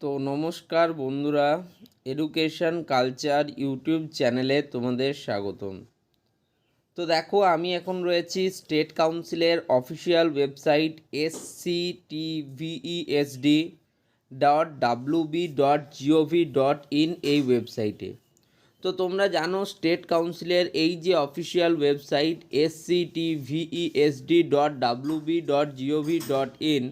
তো নমস্কার বন্ধুরা, এডুকেশন কালচার ইউটিউব চ্যানেলে তোমাদের স্বাগতম। তো দেখো, আমি এখন রয়েছি স্টেট কাউন্সিলের অফিসিয়াল ওয়েবসাইট sctvesd.wb.gov.in এই ওয়েবসাইটে। তো তোমরা জানো স্টেট কাউন্সিলের এই যে অফিসিয়াল ওয়েবসাইট sctvesd.wb.gov.in,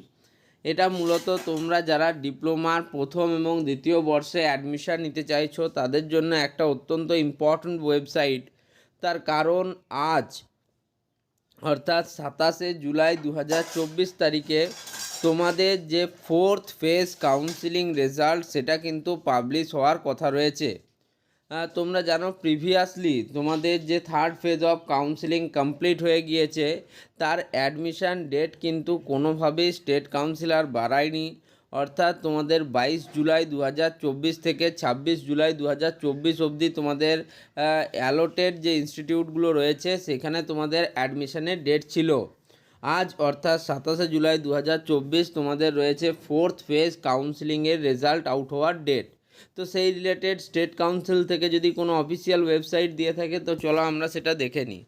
এটা মূলত তোমরা যারা ডিপ্লোমার প্রথম এবং দ্বিতীয় বর্ষে অ্যাডমিশান নিতে চাইছো তাদের জন্য একটা অত্যন্ত ইম্পর্ট্যান্ট ওয়েবসাইট। তার কারণ আজ অর্থাৎ 27শে জুলাই 2024 তারিখে তোমাদের যে ফোর্থ ফেজ কাউন্সিলিং রেজাল্ট সেটা কিন্তু পাবলিশ হওয়ার কথা রয়েছে। তোমরা জানো প্রিভিয়াসলি তোমাদের যে third phase of counselling complete হয়ে গিয়েছে, তার অ্যাডমিশান ডেট কিন্তু কোনোভাবেই স্টেট কাউন্সিলর বাড়ায়নি। অর্থাৎ তোমাদের 22 জুলাই 2024 থেকে 26 জুলাই 2024 অবধি তোমাদের অ্যালোটেড যে ইনস্টিটিউটগুলো রয়েছে সেখানে তোমাদের অ্যাডমিশানের ডেট ছিল। আজ অর্থাৎ 27শে জুলাই 2024 তোমাদের রয়েছে ফোর্থ ফেজ কাউন্সিলিংয়ের রেজাল্ট আউট হওয়ার ডেট। তো সেই রিলেটেড স্টেট কাউন্সিল থেকে যদি কোনো অফিসিয়াল ওয়েবসাইট দিয়ে থাকে তো চলো আমরা সেটা দেখে নিই।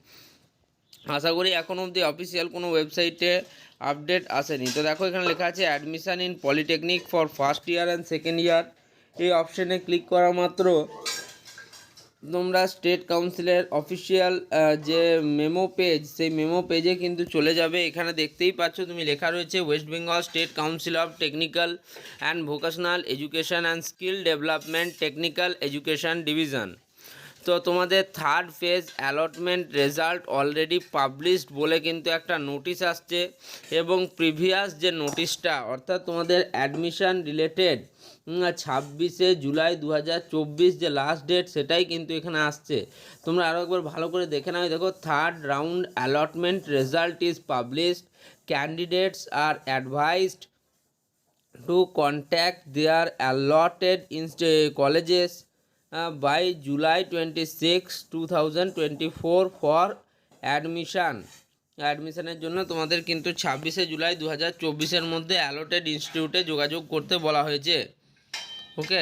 আশা করি এখন অবধি অফিসিয়াল কোনো ওয়েবসাইটে আপডেট আসেনি। তো দেখো, এখানে লেখা আছে admission in polytechnic for first year and second year. এই অপশানে ক্লিক করা মাত্র তোমরা স্টেট কাউন্সিলের অফিসিয়াল যে মেমো পেজ, সেই মেমো পেজে কিন্তু চলে যাবে। এখানে দেখতেই পাচ্ছ তুমি, লেখা রয়েছে West Bengal state council of technical and vocational education and skill development technical education division. তো তোমাদের third phase allotment result already published বলে কিন্তু একটা নোটিশ আসছে, এবং প্রিভিয়াস যে নোটিশটা অর্থাৎ তোমাদের অ্যাডমিশান রিলেটেড 26শে জুলাই 2024 যে লাস্ট ডেট সেটাই কিন্তু এখানে আসছে। তোমরা আরও একবার ভালো করে দেখে নাও। দেখো, third round allotment result is published, candidates are advised to contact their allotted colleges by July 26, 2024 for অ্যাডমিশানের জন্য তোমাদের কিন্তু 26শে জুলাই 2024 মধ্যে অ্যালোটেড ইনস্টিটিউটে যোগাযোগ করতে বলা হয়েছে। ওকে।